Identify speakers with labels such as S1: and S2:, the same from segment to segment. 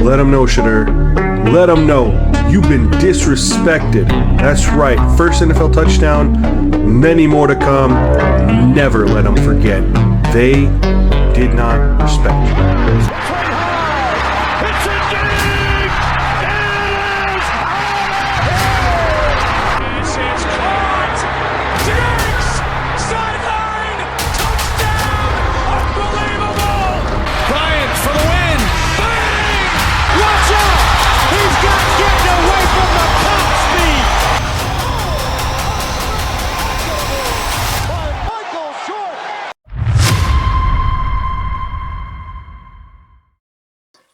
S1: Let them know, Shedeur. Let them know you've been disrespected. That's right. First NFL touchdown, many more to come. Never let them forget. They did not respect you.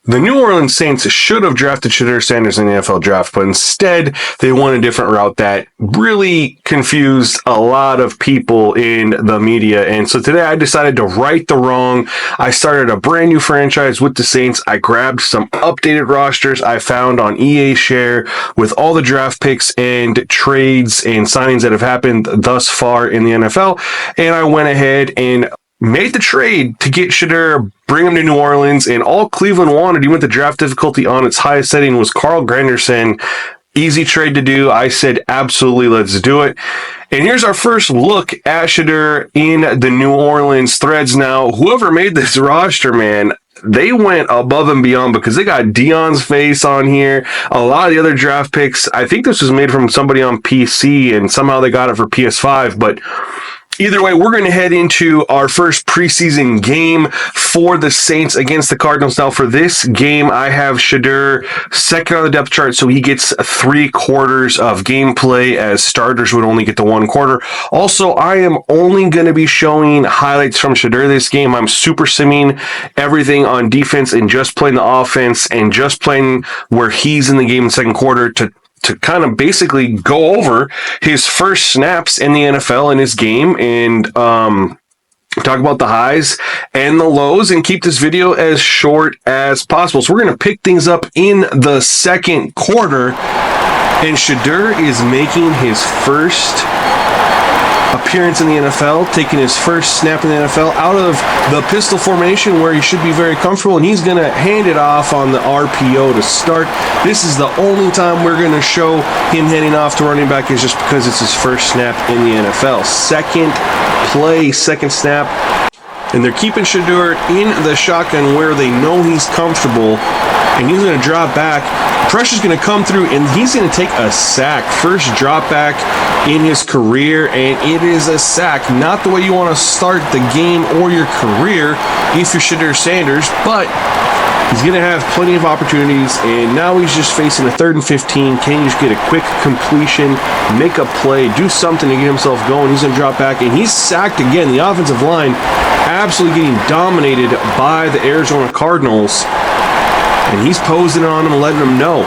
S1: The New Orleans Saints should have drafted Shedeur Sanders in the NFL draft, but instead they went a different route that really confused a lot of people in the media. And so today I decided to right the wrong. I started a brand new franchise with the Saints. I grabbed some updated rosters I found on EA Share with all the draft picks and trades and signings that have happened thus far in the NFL. And I went ahead and made the trade to get Shedeur, bring him to New Orleans, and all Cleveland wanted, even with the draft difficulty on its highest setting, was Carl Granderson. Easy trade to do. I said, absolutely, let's do it. And here's our first look at Shedeur in the New Orleans Threads. Now, whoever made this roster, man, they went above and beyond because they got Dion's face on here. A lot of the other draft picks, I think this was made from somebody on PC, and somehow they got it for PS5, but either way, we're going to head into our first preseason game for the Saints against the Cardinals. Now, for this game, I have Shedeur second on the depth chart, so he gets 3 quarters of gameplay, as starters would only get the 1 quarter. Also, I am only going to be showing highlights from Shedeur this game. I'm super simming everything on defense and just playing the offense and just playing where he's in the game in the second quarter to kind of basically go over his first snaps in the NFL in his game and talk about the highs and the lows and keep this video as short as possible. So we're going to pick things up in the second quarter, and Shedeur is making his first appearance in the NFL, taking his first snap in the NFL out of the pistol formation where he should be very comfortable, and he's going to hand it off on the RPO to start. This is the only time we're going to show him handing off to running back is just because it's his first snap in the NFL. Second play, second snap, and they're keeping Shedeur in the shotgun where they know he's comfortable, and he's going to drop back. Pressure's going to come through, and he's going to take a sack. First drop back in his career, and it is a sack. Not the way you want to start the game or your career if you're Shedeur Sanders, but he's going to have plenty of opportunities, and now he's just facing a 3rd and 15. Can you just get a quick completion, make a play, do something to get himself going? He's going to drop back, and he's sacked again. The offensive line absolutely getting dominated by the Arizona Cardinals. And he's posing on him, letting him know.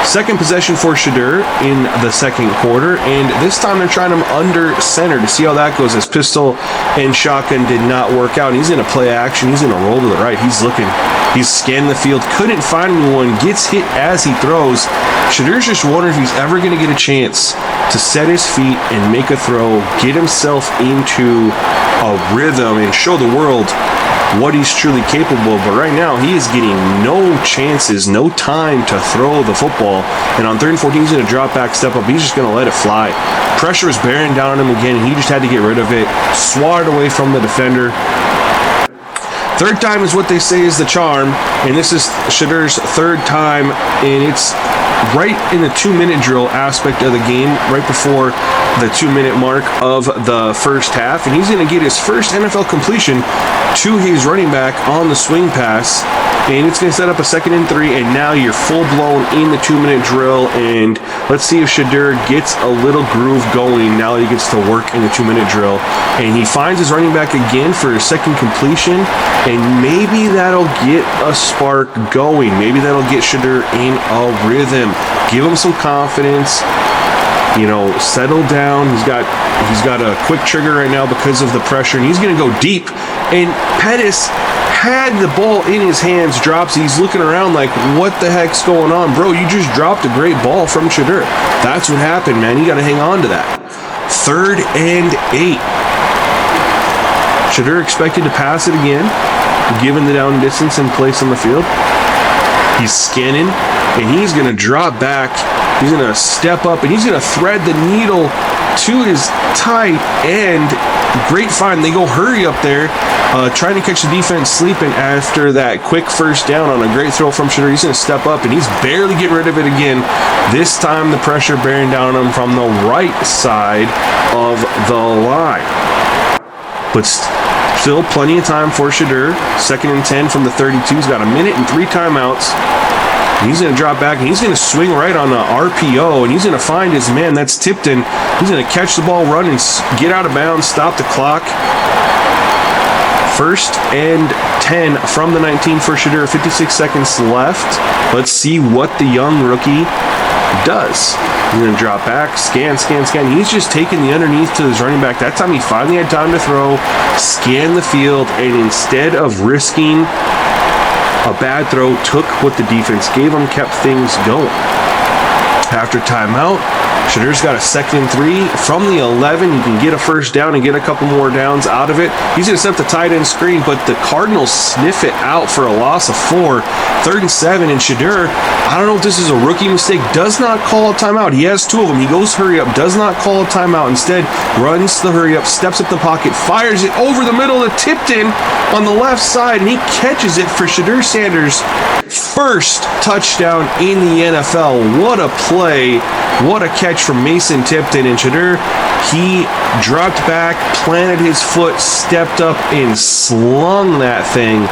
S1: Second possession for Shedeur in the second quarter, and this time they're trying him under center to see how that goes, as pistol and shotgun did not work out. And he's going to play action. He's going to roll to the right. He's looking. He's scanning the field. Couldn't find anyone. Gets hit as he throws. Shedeur's just wondering if he's ever going to get a chance to set his feet and make a throw, get himself into a rhythm, and show the world what he's truly capable of. But right now, he is getting no chances, no time to throw the football. And on 3rd and 14, he's going to drop back, step up. He's just going to let it fly. Pressure is bearing down on him again, and he just had to get rid of it. Swatted away from the defender. Third time is what they say is the charm, and this is Shedeur's third time, and it's right in the 2-minute drill aspect of the game, right before the 2-minute mark of the first half, and he's going to get his first NFL completion to his running back on the swing pass, and it's going to set up a 2nd and 3, and now you're full-blown in the 2-minute drill, and let's see if Shedeur gets a little groove going now that he gets to work in the 2-minute drill, and he finds his running back again for his second completion, and maybe that'll get a spark going. Maybe that'll get Shedeur in a rhythm. Give him some confidence. You know, settle down. He's got a quick trigger right now because of the pressure, and he's going to go deep. And Pettis had the ball in his hands, drops. He's looking around like, what the heck's going on? Bro, you just dropped a great ball from Shedeur. That's what happened, man. You got to hang on to that. 3rd and 8. Shedeur expected to pass it again, given the down distance and place on the field. He's scanning, and he's going to drop back. He's going to step up, and he's going to thread the needle to his tight end. Great find. They go hurry up there, trying to catch the defense sleeping after that quick first down on a great throw from Shedeur. He's going to step up, and he's barely getting rid of it again. This time the pressure bearing down on him from the right side of the line. But still plenty of time for Shedeur. 2nd and 10 from the 32. He's got a minute and 3 timeouts. He's going to drop back, and he's going to swing right on the RPO, and he's going to find his man. That's Tipton. He's going to catch the ball, run, and get out of bounds, stop the clock. 1st and 10 from the 19 for Shedeur. 56 seconds left. Let's see what the young rookie does. He's going to drop back, scan. He's just taking the underneath to his running back. That time he finally had time to throw, scan the field, and instead of risking a bad throw, took what the defense gave him, kept things going. After timeout, Shedeur's got a 2nd and 3 from the 11. He can get a first down and get a couple more downs out of it. He's going to set the tight end screen, but the Cardinals sniff it out for a loss of 4. 3rd and 7, and Shedeur, I don't know if this is a rookie mistake, does not call a timeout. He has 2 of them. He goes hurry up, does not call a timeout. Instead, runs the hurry up, steps up the pocket, fires it over the middle to Tipton on the left side, and he catches it for Shedeur Sanders' first touchdown in the NFL. What a play. What a catch from Mason Tipton. And Shedeur, he dropped back, planted his foot, stepped up, and slung that thing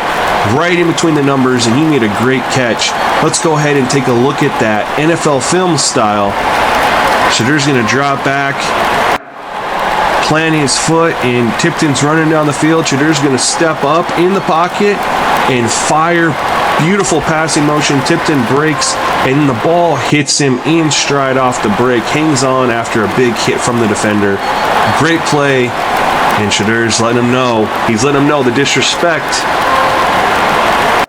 S1: right in between the numbers, and he made a great catch. Let's go ahead and take a look at that NFL film style. Shedeur's going to drop back, plant his foot, and Tipton's running down the field. Shedeur's going to step up in the pocket and fire. Beautiful passing motion. Tipton breaks, and the ball hits him in stride off the break. Hangs on after a big hit from the defender. Great play, and Shedeur's letting him know. He's letting him know the disrespect.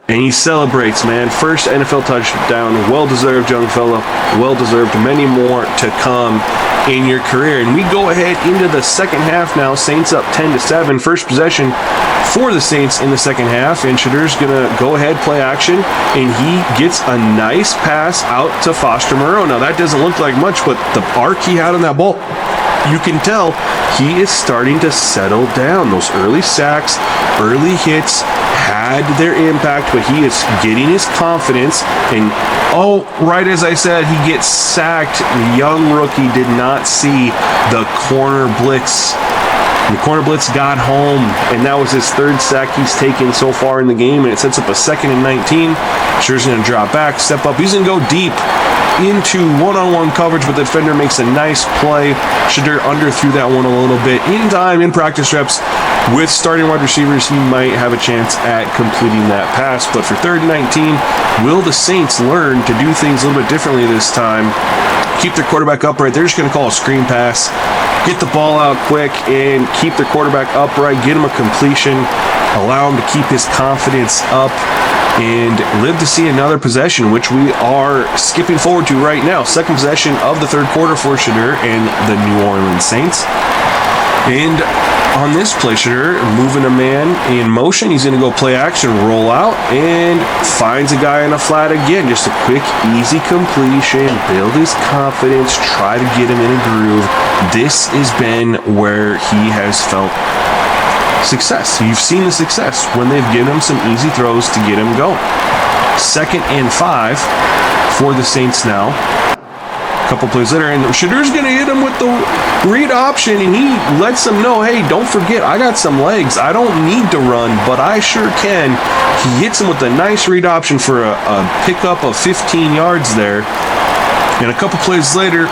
S1: And he celebrates, man. First NFL touchdown. Well-deserved, young fella. Well-deserved. Many more to come in your career. And we go ahead into the second half now. Saints up 10-7. First possession for the Saints in the second half. And Shedeur's going to go ahead, play action. And he gets a nice pass out to Foster Moreau. Now, that doesn't look like much, but the arc he had on that ball, you can tell he is starting to settle down. Those early sacks, early hits had their impact, but he is getting his confidence. And right as I said, he gets sacked. The young rookie did not see the corner blitz. The corner blitz got home, and that was his 3rd sack he's taken so far in the game, and it sets up a 2nd and 19. Shedeur's going to drop back, step up. He's going to go deep into one-on-one coverage, but the defender makes a nice play. Shedeur underthrew that one a little bit. In time, in practice reps, with starting wide receivers, he might have a chance at completing that pass. But for 3rd and 19, will the Saints learn to do things a little bit differently this time? Keep their quarterback upright. They're just going to call a screen pass, get the ball out quick, and keep their quarterback upright, get him a completion, allow him to keep his confidence up, and live to see another possession, which we are skipping forward to right now. Second possession of the 3rd quarter for Shedeur and the New Orleans Saints. And on this play, Shedeur moving a man in motion. He's going to go play action, roll out, and finds a guy in a flat again. Just a quick, easy completion. Build his confidence. Try to get him in a groove. This has been where he has felt success. You've seen the success when they've given him some easy throws to get him going. 2nd and 5 for the Saints now. Couple plays later, and Shedeur's going to hit him with the read option, and he lets him know, hey, don't forget, I got some legs. I don't need to run, but I sure can. He hits him with a nice read option for a pickup of 15 yards there. And a couple plays later,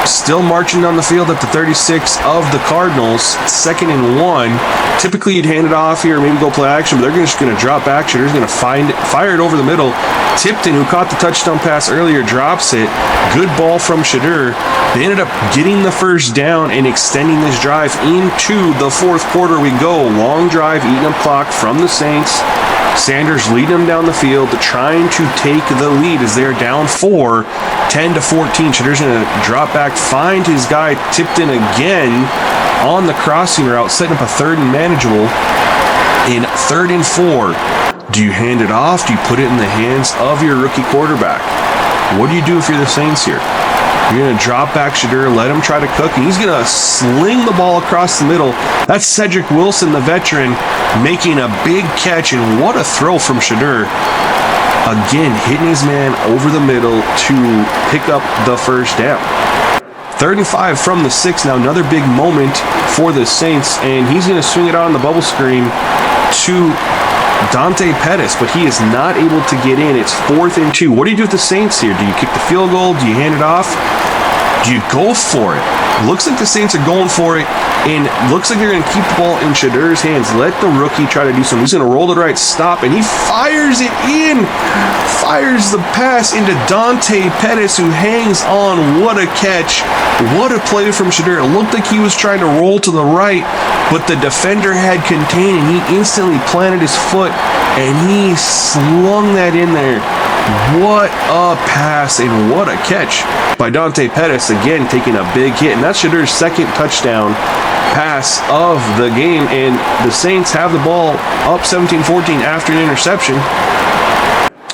S1: still marching down the field at the 36 of the Cardinals, 2nd and 1. Typically, you'd hand it off here, maybe go play action, but they're just going to drop back. Shedur's going to fire it over the middle. Tipton, who caught the touchdown pass earlier, drops it. Good ball from Shedeur. They ended up getting the first down and extending this drive into the 4th quarter. We go. Long drive, eating up clock from the Saints. Sanders leading them down the field, trying to take the lead as they're down 4, 10-14. Shedeur's going to drop back, find his guy Tipton again on the crossing route, setting up a 3rd and manageable. In 3rd and 4, Do you hand it off? Do you put it in the hands of your rookie quarterback? What do you do if you're the Saints here? You're going to drop back Shedeur, let him try to cook, and he's going to sling the ball across the middle. That's Cedric Wilson, the veteran, making a big catch, and what a throw from Shedeur. Again, hitting his man over the middle to pick up the first down. 3rd and 5 from the 6. Now another big moment for the Saints, and he's going to swing it out on the bubble screen to Dante Pettis, but he is not able to get in. It's 4th and 2. What do you do with the Saints here? Do you kick the field goal? Do you hand it off? Do you go for it? Looks like the Saints are going for it, and looks like they're going to keep the ball in Shedeur's hands. Let the rookie try to do something. He's going to roll to the right, stop, and he fires it in. Fires the pass into Dante Pettis, who hangs on. What a catch. What a play from Shedeur. It looked like he was trying to roll to the right, but the defender had contained, and he instantly planted his foot, and he slung that in there. What a pass and what a catch by Dante Pettis, again taking a big hit, and that's Shedeur's 2nd touchdown pass of the game, and the Saints have the ball up 17-14 after an interception.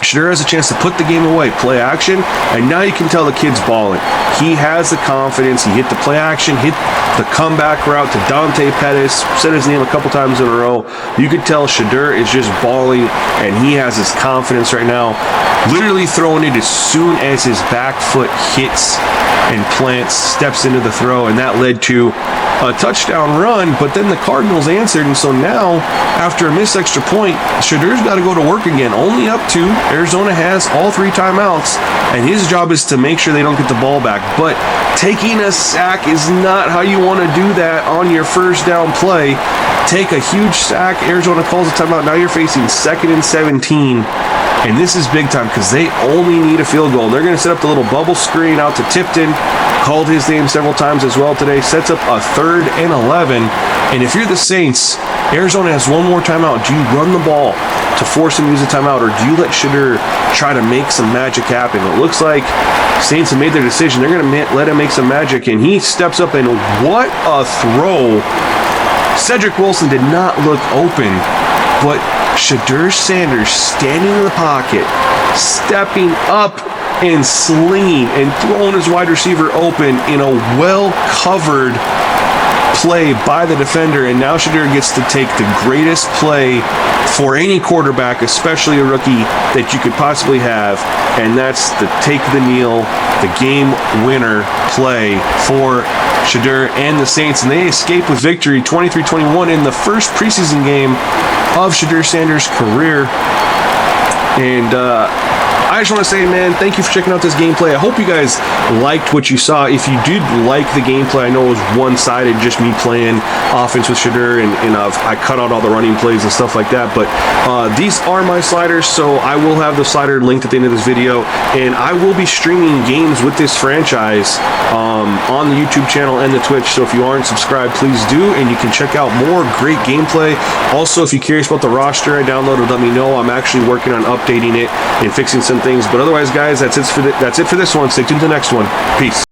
S1: Shedeur has a chance to put the game away, play action, and now you can tell the kid's balling. He has the confidence. He hit the play action, hit the comeback route to Dante Pettis, said his name a couple times in a row. You could tell Shedeur is just balling, and he has his confidence right now. Literally throwing it as soon as his back foot hits and plants, steps into the throw, and that led to a touchdown run, but then the Cardinals answered, and so now, after a missed extra point, Shedeur's got to go to work again. Only up 2. Arizona has all 3 timeouts, and his job is to make sure they don't get the ball back. But taking a sack is not how you want to do that on your first down play. Take a huge sack. Arizona calls a timeout. Now you're facing 2nd and 17. And this is big time because they only need a field goal. They're going to set up the little bubble screen out to Tipton. Called his name several times as well today. Sets up a 3rd and 11. And if you're the Saints, Arizona has one more timeout. Do you run the ball to force him to use a timeout, or do you let Shedeur try to make some magic happen? It looks like Saints have made their decision. They're going to let him make some magic, and he steps up, and what a throw. Cedric Wilson did not look open, but Shedeur Sanders standing in the pocket, stepping up and slinging and throwing his wide receiver open in a well-covered play by the defender, and now Shedeur gets to take the greatest play for any quarterback, especially a rookie, that you could possibly have, and that's the take the kneel, the game winner play for Shedeur and the Saints, and they escape with victory 23-21 in the first preseason game of Shedeur Sanders' career. And I just want to say, man, thank you for checking out this gameplay. I hope you guys liked what you saw. If you did like the gameplay, I know it was one-sided, just me playing offense with Shedeur, and I cut out all the running plays and stuff like that. But these are my sliders, so I will have the slider linked at the end of this video, and I will be streaming games with this franchise on the YouTube channel and the Twitch. So if you aren't subscribed, please do, and you can check out more great gameplay. Also, if you're curious about the roster I downloaded, let me know. I'm actually working on updating it and fixing some things. But otherwise, guys, that's it for this one. Stay tuned to the next one. Peace.